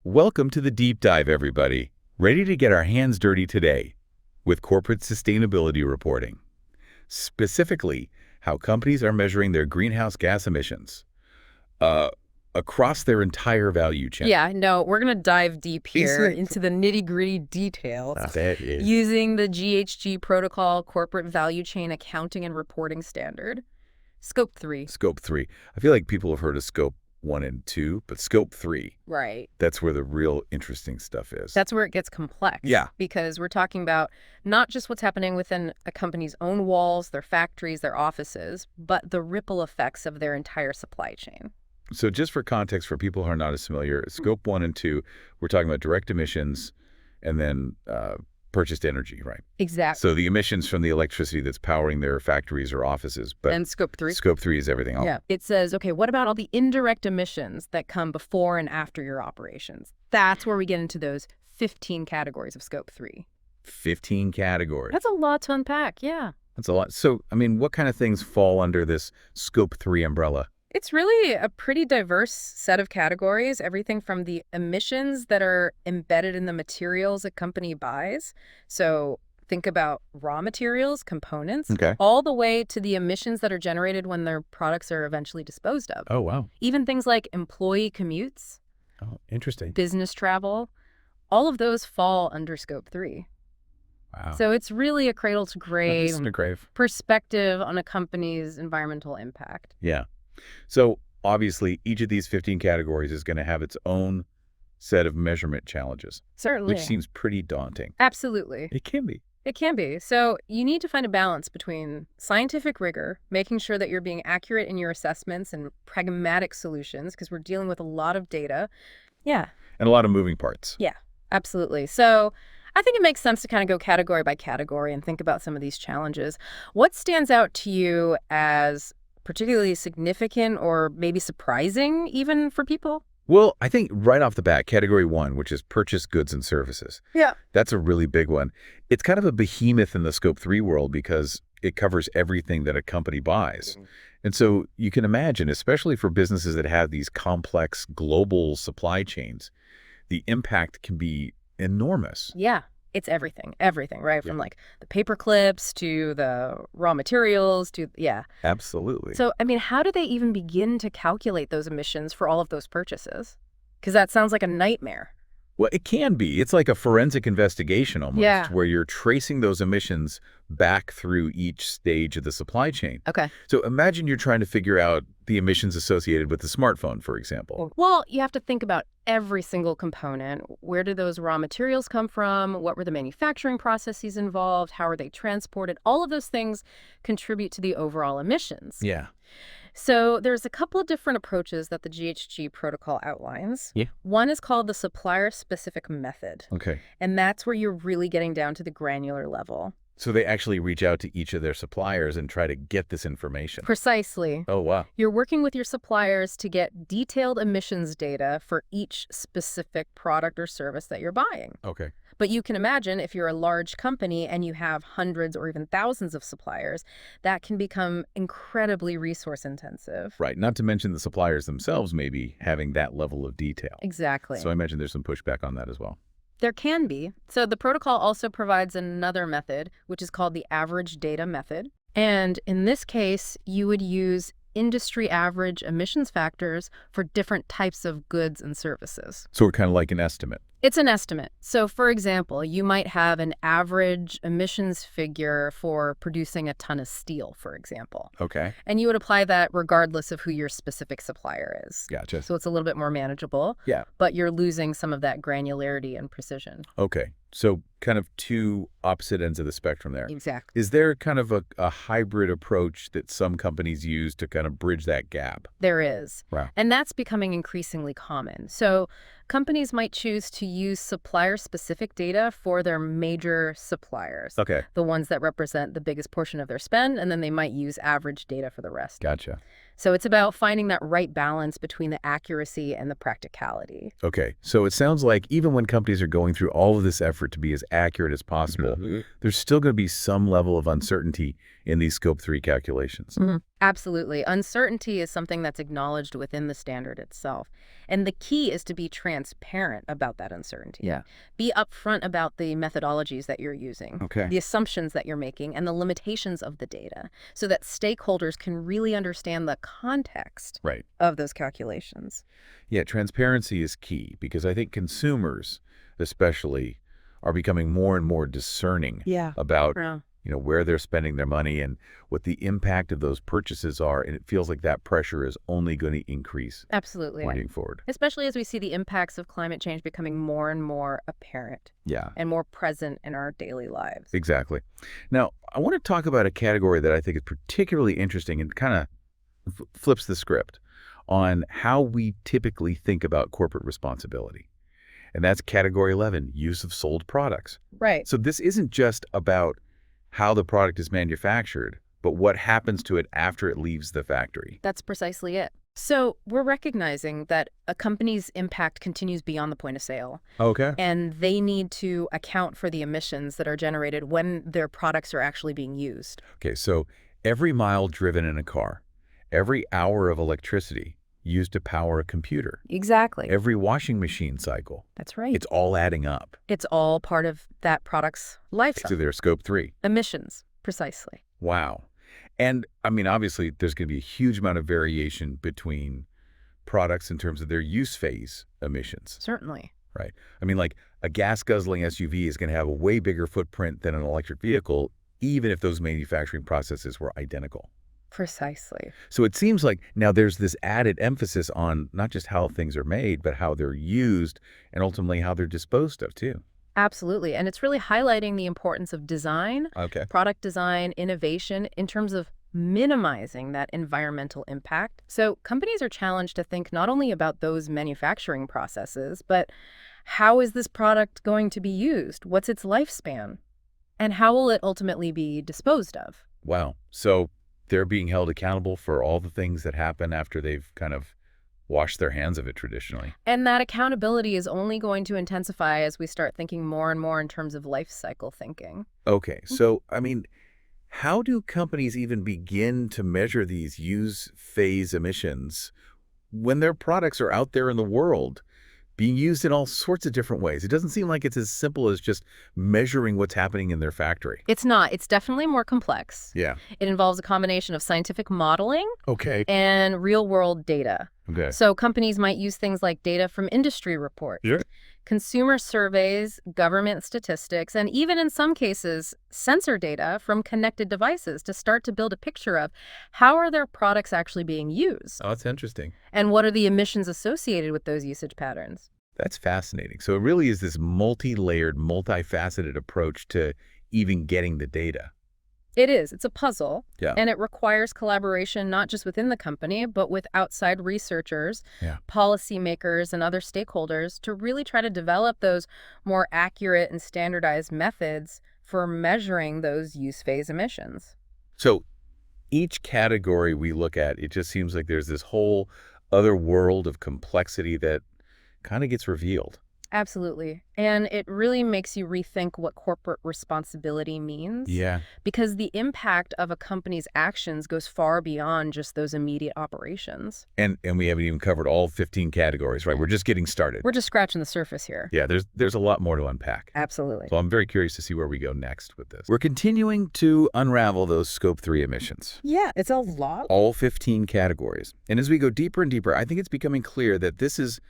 Welcome to the deep dive, everybody. Ready to get our hands dirty today with corporate sustainability reporting. Specifically, how companies are measuring their greenhouse gas emissions across their entire value chain. Yeah, no, we're going to dive deep here Isn't it? into the nitty-gritty details That is. using the GHG Protocol Corporate Value Chain Accounting and Reporting Standard. Scope 3. Scope 3. I feel like people have heard of Scope 1 and 2, but Scope 3, Right. that's where the real interesting stuff is. That's where it gets complex. Yeah. Because we're talking about not just what's happening within a company's own walls, their factories, their offices, but the ripple effects of their entire supply chain. So just for context, for people who are not as familiar, Scope 1 and 2, we're talking about direct emissions and then purchased energy, right? Exactly. So the emissions from the electricity that's powering their factories or offices. But And Scope 3. Scope 3 is everything else. Yeah. It says, okay, what about all the indirect emissions that come before and after your operations? That's where we get into those 15 categories of Scope 3. 15 categories. That's a lot to unpack, yeah. That's a lot. So, I mean, what kind of things fall under this Scope 3 umbrella? It's really a pretty diverse set of categories, everything from the emissions that are embedded in the materials a company buys. So think about raw materials, components, Okay. all the way to the emissions that are generated when their products are eventually disposed of. Oh, wow. Even things like employee commutes, Oh, interesting. business travel, all of those fall under Scope 3. Wow. So it's really a cradle to grave Listen to grave. perspective on a company's environmental impact. Yeah. So obviously, each of these 15 categories is going to have its own set of measurement challenges, Certainly. which seems pretty daunting. Absolutely. It can be. It can be. So you need to find a balance between scientific rigor, making sure that you're being accurate in your assessments, and pragmatic solutions, because we're dealing with a lot of data. Yeah. And a lot of moving parts. Yeah, absolutely. So I think it makes sense to kind of go category by category and think about some of these challenges. What stands out to you as particularly significant or maybe surprising even for people? Well, I think right off the bat, category 1, which is purchased goods and services. Yeah. That's a really big one. It's kind of a behemoth in the Scope 3 world because it covers everything that a company buys. And so you can imagine, especially for businesses that have these complex global supply chains, the impact can be enormous. Yeah. It's everything, right? From like the paper clips to the raw materials to, yeah. Absolutely. So, I mean, how do they even begin to calculate those emissions for all of those purchases? Because that sounds like a nightmare. Well, it can be. It's like a forensic investigation almost, Yeah. where you're tracing those emissions back through each stage of the supply chain. Okay. So imagine you're trying to figure out the emissions associated with the smartphone, for example. Well, you have to think about every single component. Where do those raw materials come from? What were the manufacturing processes involved? How are they transported? All of those things contribute to the overall emissions. Yeah. So there's a couple of different approaches that the GHG protocol outlines. Yeah. One is called the supplier-specific method, Okay. and that's where you're really getting down to the granular level. So they actually reach out to each of their suppliers and try to get this information. Precisely. Oh, wow. You're working with your suppliers to get detailed emissions data for each specific product or service that you're buying. Okay. But you can imagine if you're a large company and you have hundreds or even thousands of suppliers, that can become incredibly resource intensive. Right. Not to mention the suppliers themselves maybe having that level of detail. Exactly. So I imagine there's some pushback on that as well. There can be. So the protocol also provides another method, which is called the average data method. And in this case, you would use industry average emissions factors for different types of goods and services. So we're kind of like an estimate. It's an estimate. So, for example, you might have an average emissions figure for producing a ton of steel, for example. Okay. And you would apply that regardless of who your specific supplier is. Gotcha. So it's a little bit more manageable. Yeah. But you're losing some of that granularity and precision. Okay. So kind of two opposite ends of the spectrum there. Exactly. Is there kind of a hybrid approach that some companies use to kind of bridge that gap? There is. Wow. And that's becoming increasingly common. So companies might choose to use supplier-specific data for their major suppliers, Okay. the ones that represent the biggest portion of their spend, and then they might use average data for the rest. Gotcha. So it's about finding that right balance between the accuracy and the practicality. Okay. So it sounds like even when companies are going through all of this effort to be as accurate as possible, there's still going to be some level of uncertainty in these Scope 3 calculations. Absolutely. Uncertainty is something that's acknowledged within the standard itself. And the key is to be transparent about that uncertainty. Yeah. Be upfront about the methodologies that you're using, Okay. the assumptions that you're making, and the limitations of the data so that stakeholders can really understand the context Right. of those calculations. Yeah, transparency is key because I think consumers, especially, are becoming more and more discerning Yeah. about Yeah. where they're spending their money and what the impact of those purchases are. And it feels like that pressure is only going to increase Absolutely. pointing forward. Especially as we see the impacts of climate change becoming more and more apparent Yeah, and more present in our daily lives. exactly. Now, I want to talk about a category that I think is particularly interesting and kind of flips the script on how we typically think about corporate responsibility. And that's category 11, use of sold products. Right. So this isn't just about how the product is manufactured, but what happens to it after it leaves the factory. That's precisely it. So we're recognizing that a company's impact continues beyond the point of sale, Okay. and they need to account for the emissions that are generated when their products are actually being used. Okay, so every mile driven in a car, every hour of electricity used to power a computer, Exactly. every washing machine cycle, That's right. it's all adding up It's all part of that product's life to cycle. their scope 3. Emissions, precisely. Wow. And I mean, obviously, there's going to be a huge amount of variation between products in terms of their use phase emissions, Certainly. right? I mean, like a gas-guzzling SUV is going to have a way bigger footprint than an electric vehicle, even if those manufacturing processes were identical. Precisely. So it seems like now there's this added emphasis on not just how things are made, but how they're used and ultimately how they're disposed of, too. Absolutely. And it's really highlighting the importance of design, Okay. product design, innovation in terms of minimizing that environmental impact. So companies are challenged to think not only about those manufacturing processes, but how is this product going to be used? What's its lifespan? And how will it ultimately be disposed of? Wow. So they're being held accountable for all the things that happen after they've kind of washed their hands of it traditionally. And that accountability is only going to intensify as we start thinking more and more in terms of life cycle thinking. Okay. So, I mean, how do companies even begin to measure these use phase emissions when their products are out there in the world being used in all sorts of different ways? It doesn't seem like it's as simple as just measuring what's happening in their factory. It's not. It's definitely more complex. Yeah. It involves a combination of scientific modeling Okay. and real-world data. Okay. So companies might use things like data from industry reports, Sure. consumer surveys, government statistics, and even in some cases, sensor data from connected devices to start to build a picture of how are their products actually being used Oh, that's interesting. and what are the emissions associated with those usage patterns. That's fascinating. So it really is this multi-layered, multifaceted approach to even getting the data. It is. It's a puzzle. Yeah. And it requires collaboration not just within the company, but with outside researchers, Yeah. policymakers, and other stakeholders to really try to develop those more accurate and standardized methods for measuring those use phase emissions. So each category we look at, it just seems like there's this whole other world of complexity that kind of gets revealed. Absolutely. And it really makes you rethink what corporate responsibility means. Yeah. Because the impact of a company's actions goes far beyond just those immediate operations. And we haven't even covered all 15 categories, right? We're just getting started. We're just scratching the surface here. Yeah, there's a lot more to unpack. Absolutely. So I'm very curious to see where we go next with this. We're continuing to unravel those scope 3 emissions. Yeah, it's a lot. All 15 categories. And as we go deeper and deeper, I think it's becoming clear that this is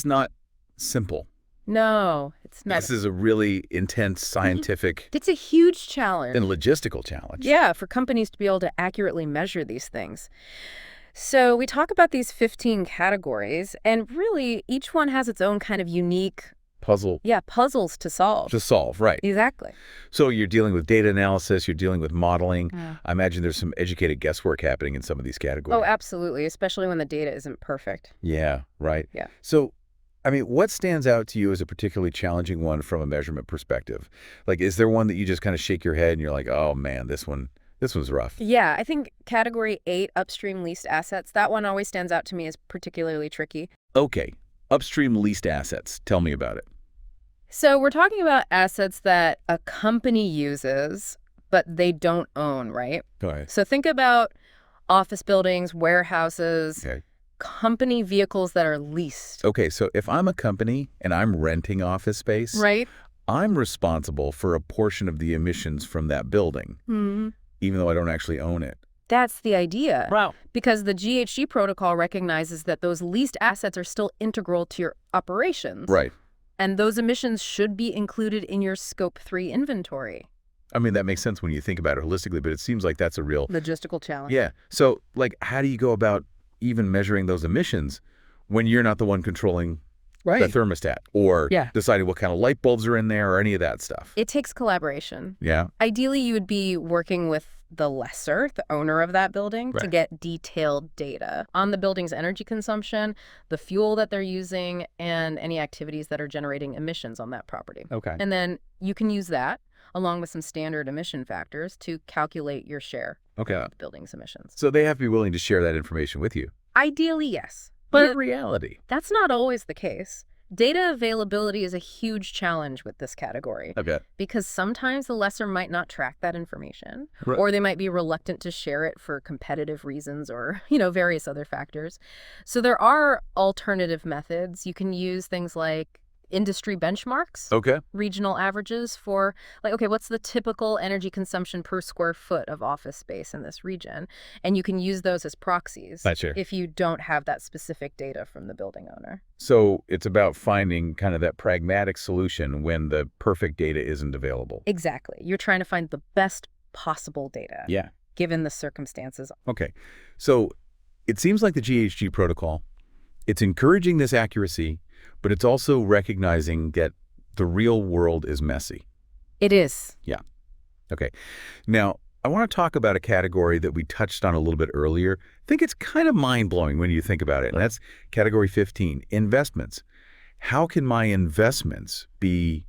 not simple. No, it's not. This is a really intense scientific It's a huge challenge. and logistical challenge. Yeah, for companies to be able to accurately measure these things. So we talk about these 15 categories, and really each one has its own kind of unique, Puzzle puzzles to solve. to solve, right. Exactly. So you're dealing with data analysis, you're dealing with modeling. Yeah. I imagine there's some educated guesswork happening in some of these categories. Oh, absolutely, especially when the data isn't perfect. Yeah, right. Yeah. So, I mean, what stands out to you as a particularly challenging one from a measurement perspective? Like, is there one that you just kind of shake your head and you're like, oh man, this one's rough? Yeah, I think category 8, upstream leased assets, that one always stands out to me as particularly tricky. Okay, upstream leased assets. Tell me about it. So we're talking about assets that a company uses, but they don't own, right? Go ahead. So think about office buildings, warehouses, Okay. company vehicles that are leased. Okay, so if I'm a company and I'm renting office space, Right? I'm responsible for a portion of the emissions from that building, Hmm. even though I don't actually own it. That's the idea. Wow. Because the GHG protocol recognizes that those leased assets are still integral to your operations. Right. And those emissions should be included in your Scope 3 inventory. I mean, that makes sense when you think about it holistically, but it seems like that's a real... Logistical challenge. Yeah. So, like, how do you go about even measuring those emissions when you're not the one controlling the thermostat or deciding what kind of light bulbs are in there or any of that stuff? It takes collaboration. Yeah. Ideally, you would be working with the lessor, the owner of that building, to get detailed data on the building's energy consumption, the fuel that they're using, and any activities that are generating emissions on that property. Okay. And then you can use that along with some standard emission factors to calculate your share of the building's emissions. So they have to be willing to share that information with you. Ideally, yes. But in reality, that's not always the case. Data availability is a huge challenge with this category. I bet. Because sometimes the lessor might not track that information, Right. or they might be reluctant to share it for competitive reasons or, you know, various other factors. So there are alternative methods. You can use things like industry benchmarks, Okay. regional averages for, like, okay, what's the typical energy consumption per square foot of office space in this region? And you can use those as proxies Gotcha. if you don't have that specific data from the building owner. So it's about finding kind of that pragmatic solution when the perfect data isn't available. Exactly. You're trying to find the best possible data. Yeah. Given the circumstances. Okay. So it seems like the GHG protocol, it's encouraging this accuracy, but it's also recognizing that the real world is messy. It is. Yeah. Okay. Now, I want to talk about a category that we touched on a little bit earlier. I think it's kind of mind-blowing when you think about it, and that's category 15, investments. How can my investments be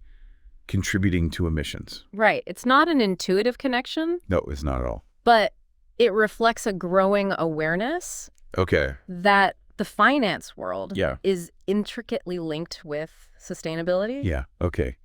contributing to emissions? Right. It's not an intuitive connection. No, it's not at all. But it reflects a growing awareness Okay. that the finance world Yeah. is intricately linked with sustainability. Yeah. Okay.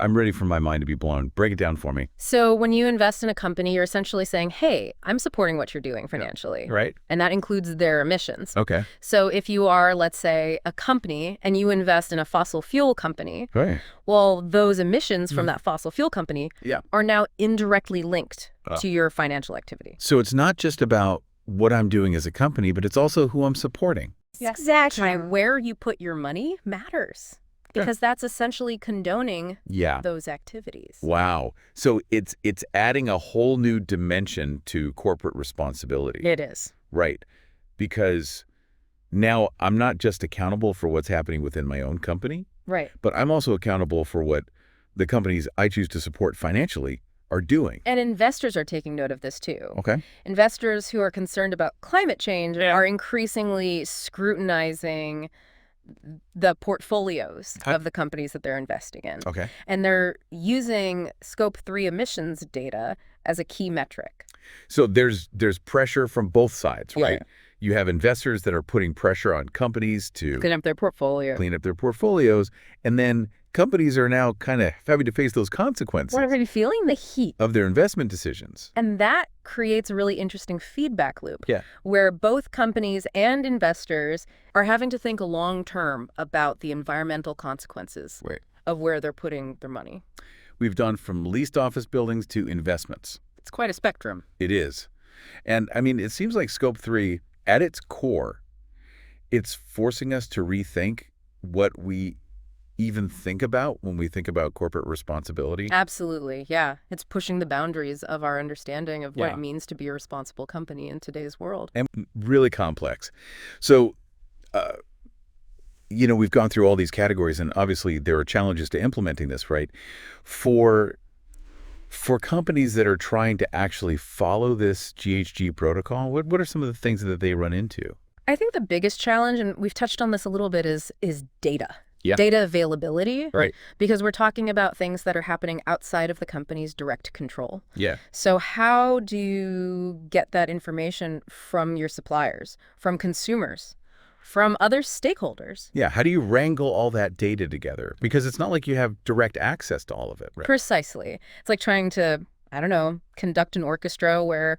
I'm ready for my mind to be blown. Break it down for me. So when you invest in a company, you're essentially saying, hey, I'm supporting what you're doing financially. Right. And that includes their emissions. Okay. So if you are, let's say, a company and you invest in a fossil fuel company, Right. well, those emissions from that fossil fuel company Yeah. are now indirectly linked to your financial activity. So it's not just about what I'm doing as a company, but it's also who I'm supporting. Yes. Exactly. Where you put your money matters because that's essentially condoning Yeah. those activities. Wow. So it's adding a whole new dimension to corporate responsibility. It is. Right. Because now I'm not just accountable for what's happening within my own company, Right. but I'm also accountable for what the companies I choose to support financially are doing. And investors are taking note of this too. Okay. Investors who are concerned about climate change are increasingly scrutinizing the portfolios of the companies that they're investing in. Okay. And they're using Scope 3 emissions data as a key metric. So there's pressure from both sides, Yeah. right? You have investors that are putting pressure on companies to Clean up their portfolio. clean up their portfolios, and then companies are now kind of having to face those consequences What are you feeling? The heat. of their investment decisions. And that creates a really interesting feedback loop. Yeah. Where both companies and investors are having to think long term about the environmental consequences Right. of where they're putting their money. We've done from leased office buildings to investments. It's quite a spectrum. It is. And I mean, it seems like Scope 3, at its core, it's forcing us to rethink what we even think about when we think about corporate responsibility. Absolutely. Yeah. It's pushing the boundaries of our understanding of what Yeah. it means to be a responsible company in today's world. And really complex. So, we've gone through all these categories, and obviously there are challenges to implementing this, right? For companies that are trying to actually follow this GHG protocol, what are some of the things that they run into? I think the biggest challenge, and we've touched on this a little bit, is data. Yeah. Data availability. Right. Because we're talking about things that are happening outside of the company's direct control. Yeah. So how do you get that information from your suppliers, from consumers, from other stakeholders? Yeah. How do you wrangle all that data together? Because it's not like you have direct access to all of it, right? Precisely. It's like trying to I don't know, conduct an orchestra where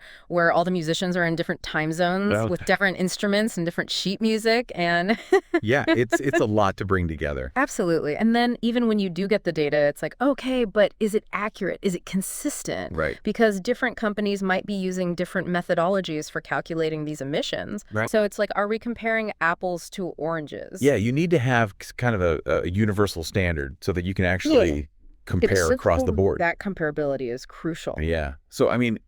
all the musicians are in different time zones Well, with different instruments and different sheet music and yeah, it's a lot to bring together. absolutely. And then even when you do get the data, it's like, okay, but is it accurate? Is it consistent? Right. Because different companies might be using different methodologies for calculating these emissions. Right. So it's like, are we comparing apples to oranges? Yeah, you need to have kind of a universal standard so that you can Yeah. actually compare across the board. That comparability is crucial. Yeah. So, I mean,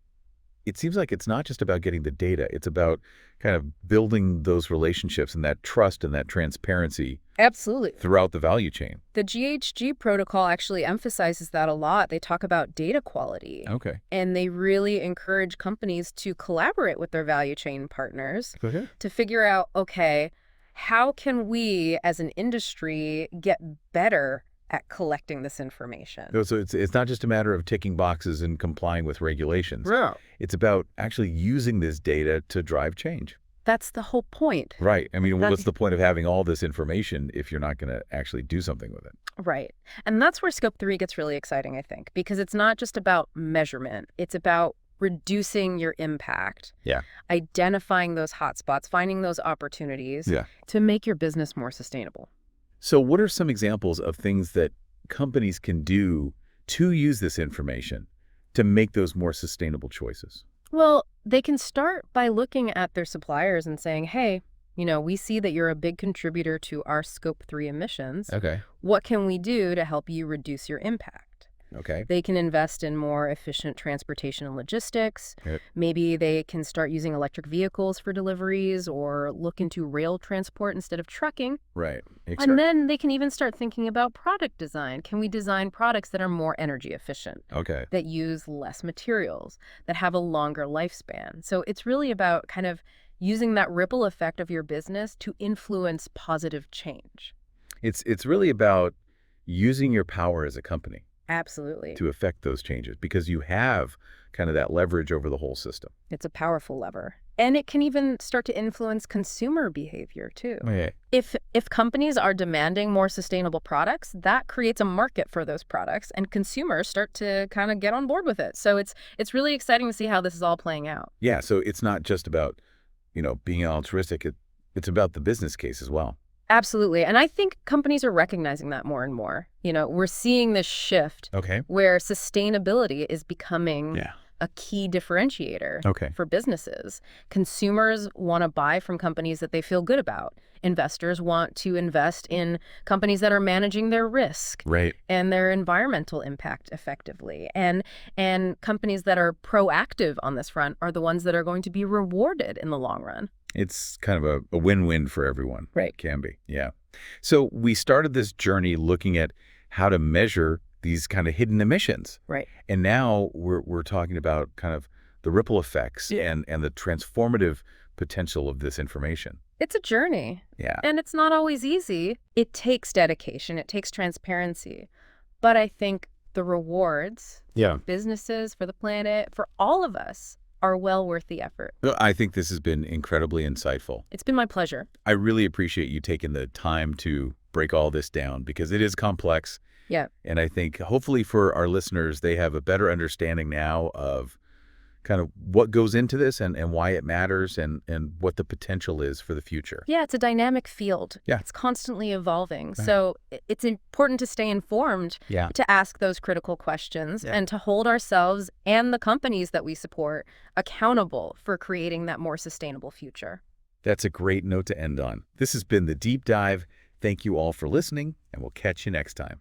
it seems like it's not just about getting the data. It's about kind of building those relationships and that trust and that transparency Absolutely. throughout the value chain. The GHG protocol actually emphasizes that a lot. They talk about data quality. Okay. And they really encourage companies to collaborate with their value chain partners Okay. to figure out, okay, how can we as an industry get better at collecting this information? So it's not just a matter of ticking boxes and complying with regulations. Yeah. It's about actually using this data to drive change. That's the whole point. Right. I mean, That's- what's the point of having all this information if you're not going to actually do something with it? Right. And that's where Scope 3 gets really exciting, I think, because it's not just about measurement. It's about reducing your impact. Yeah. Identifying those hotspots, finding those opportunities Yeah. to make your business more sustainable. So what are some examples of things that companies can do to use this information to make those more sustainable choices? Well, they can start by looking at their suppliers and saying, hey, we see that you're a big contributor to our Scope 3 emissions. Okay. What can we do to help you reduce your impact? Okay. They can invest in more efficient transportation and logistics. Yep. Maybe they can start using electric vehicles for deliveries or look into rail transport instead of trucking. Right. And then they can even start thinking about product design. Can we design products that are more energy efficient, Okay. that use less materials, that have a longer lifespan? So it's really about kind of using that ripple effect of your business to influence positive change. It's really about using your power as a company Absolutely. to affect those changes because you have kind of that leverage over the whole system. It's a powerful lever. And it can even start to influence consumer behavior, too. Okay. If companies are demanding more sustainable products, that creates a market for those products, and consumers start to kind of get on board with it. So it's really exciting to see how this is all playing out. Yeah. So it's not just about, being altruistic. It's about the business case as well. Absolutely. And I think companies are recognizing that more and more. We're seeing this shift Okay. where sustainability is becoming Yeah. a key differentiator Okay. for businesses. Consumers want to buy from companies that they feel good about. Investors want to invest in companies that are managing their risk Right. and their environmental impact effectively. And companies that are proactive on this front are the ones that are going to be rewarded in the long run. It's kind of a win-win for everyone. Right. Can be. Yeah. So we started this journey looking at how to measure these kind of hidden emissions. Right. And now we're talking about kind of the ripple effects and the transformative potential of this information. It's a journey. Yeah. And it's not always easy. It takes dedication. It takes transparency. But I think the rewards, Yeah. businesses, for the planet, for all of us, are well worth the effort. Well, I think this has been incredibly insightful. It's been my pleasure. I really appreciate you taking the time to break all this down because it is complex. Yeah. And I think hopefully for our listeners, they have a better understanding now of kind of what goes into this and why it matters and what the potential is for the future. Yeah, it's a dynamic field. Yeah. It's constantly evolving. So it's important to stay informed, Yeah. to ask those critical questions, Yeah. and to hold ourselves and the companies that we support accountable for creating that more sustainable future. That's a great note to end on. This has been The Deep Dive. Thank you all for listening, and we'll catch you next time.